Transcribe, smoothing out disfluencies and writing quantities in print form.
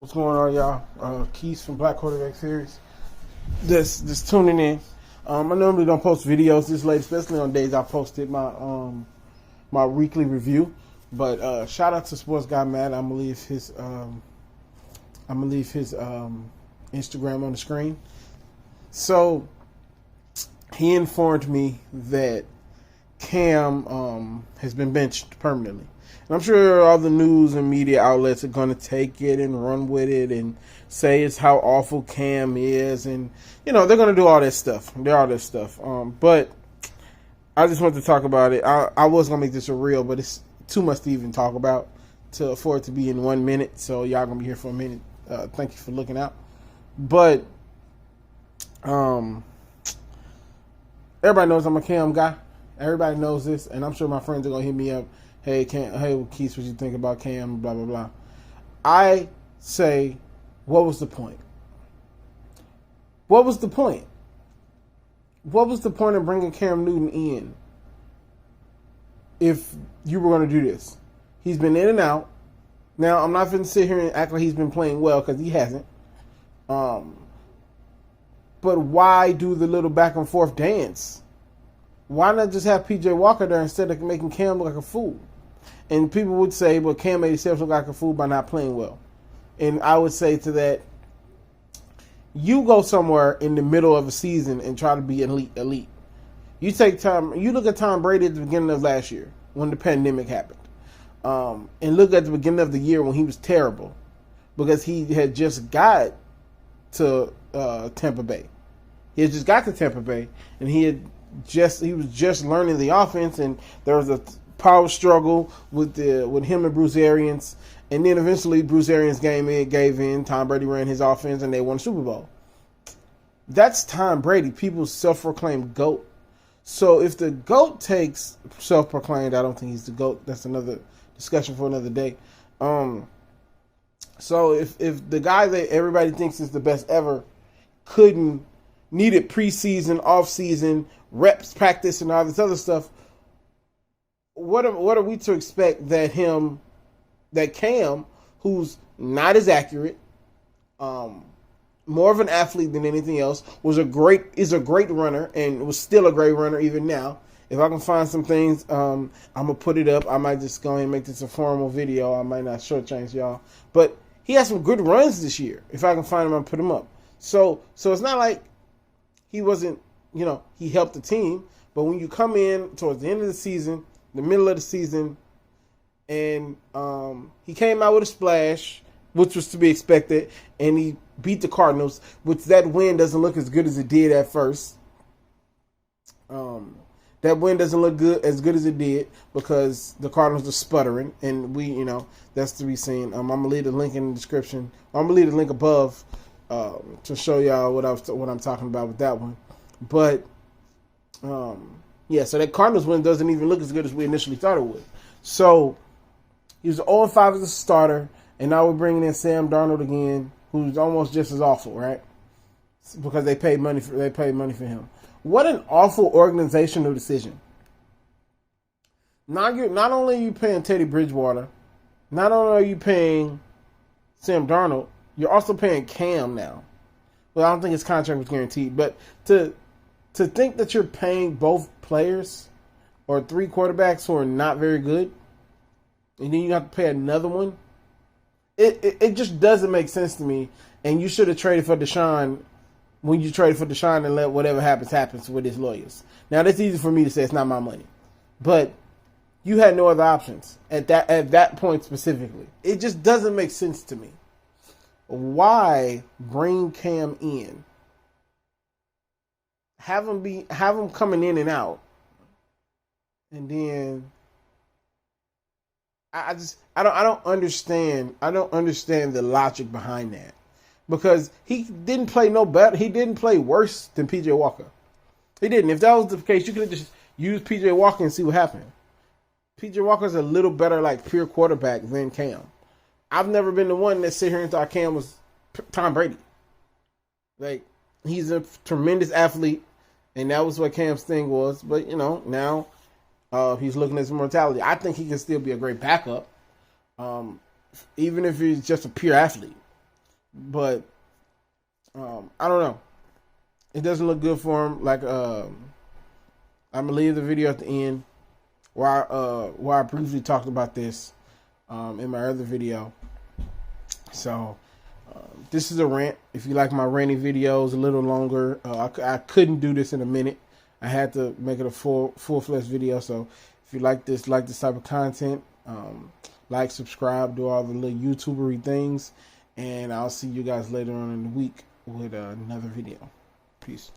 What's going on, y'all? Keith from Black Quarterback Series. Just tuning in. I normally don't post videos this late, especially on days I posted my weekly review. But shout out to Sports Guy Matt. I'm gonna leave his Instagram on the screen. So he informed me that Cam has been benched permanently. And I'm sure all the news and media outlets are going to take it and run with it and say it's how awful Cam is. And, they're going to do all that stuff. But I just wanted to talk about it. I was going to make this a reel, but it's too much to even talk about for it to be in 1 minute. So y'all going to be here for a minute. Thank you for looking out. But everybody knows I'm a Cam guy. Everybody knows this. And I'm sure my friends are going to hit me up. Hey, Keith, what you think about Cam, blah, blah, blah. I say, what was the point? What was the point? What was the point of bringing Cam Newton in if you were going to do this? He's been in and out. Now, I'm not going to sit here and act like he's been playing well because he hasn't. But why do the little back and forth dance? Why not just have P.J. Walker there instead of making Cam look like a fool? And people would say, well, Cam made himself look like a fool by not playing well. And I would say to that, you go somewhere in the middle of a season and try to be elite. You take time. You look at Tom Brady at the beginning of last year when the pandemic happened. And look at the beginning of the year when he was terrible because he had just got to Tampa Bay. He had just got to Tampa Bay and he was just learning the offense, and there was a power struggle with him and Bruce Arians, and then eventually Bruce Arians gave in. Tom Brady ran his offense, and they won the Super Bowl. That's Tom Brady, people's self-proclaimed GOAT. So if the GOAT takes self-proclaimed, I don't think he's the GOAT. That's another discussion for another day. So if the guy that everybody thinks is the best ever needed preseason, off-season, reps, practice, and all this other stuff, what are we to expect that Cam, who's not as accurate, more of an athlete than anything else, is a great runner and was still a great runner even now. If I can find some things, I'm going to put it up. I might just go and make this a formal video. I might not shortchange y'all. But he had some good runs this year. If I can find them, I'll put them up. So it's not like he wasn't, he helped the team. But when you come in towards the end of the season, the middle of the season, and he came out with a splash, which was to be expected, and he beat the Cardinals, which that win doesn't look as good as it did at first. That win doesn't look as good as it did because the Cardinals are sputtering, and that's to be seen. I'm gonna leave the link in the description. I'm gonna leave the link above to show y'all what I'm talking about with that one. But so that Cardinals win doesn't even look as good as we initially thought it would. So he was 0-5 as a starter, and now we're bringing in Sam Darnold again, who's almost just as awful, right? Because they paid money for him. What an awful organizational decision. Not only are you paying Teddy Bridgewater, not only are you paying Sam Darnold, you're also paying Cam now. Well, I don't think his contract was guaranteed, but to think that you're paying both players or three quarterbacks who are not very good, and then you have to pay another one, it just doesn't make sense to me. And you should have traded for Deshaun when you traded for Deshaun and let whatever happens with his lawyers. Now, that's easy for me to say. It's not my money. But you had no other options at that point specifically. It just doesn't make sense to me. Why bring Cam in? Have him coming in and out, and then I don't understand. I don't understand the logic behind that, because he didn't play no better. He didn't play worse than P.J. Walker. He didn't. If that was the case, you could have just used P.J. Walker and see what happened. P.J. Walker's a little better, like, pure quarterback than Cam. I've never been the one that sit here and thought Cam was Tom Brady. Like, he's a tremendous athlete, and that was what Cam's thing was. But, now he's looking at his mortality. I think he can still be a great backup, even if he's just a pure athlete. But I don't know. It doesn't look good for him. Like I'm gonna leave the video at the end where I briefly talked about this in my other video. So this is a rant. If you like my ranting videos a little longer, I couldn't do this in a minute. I had to make it a full-fledged video. So if you like this type of content, like, subscribe, do all the little YouTubery things, and I'll see you guys later on in the week with another video. Peace.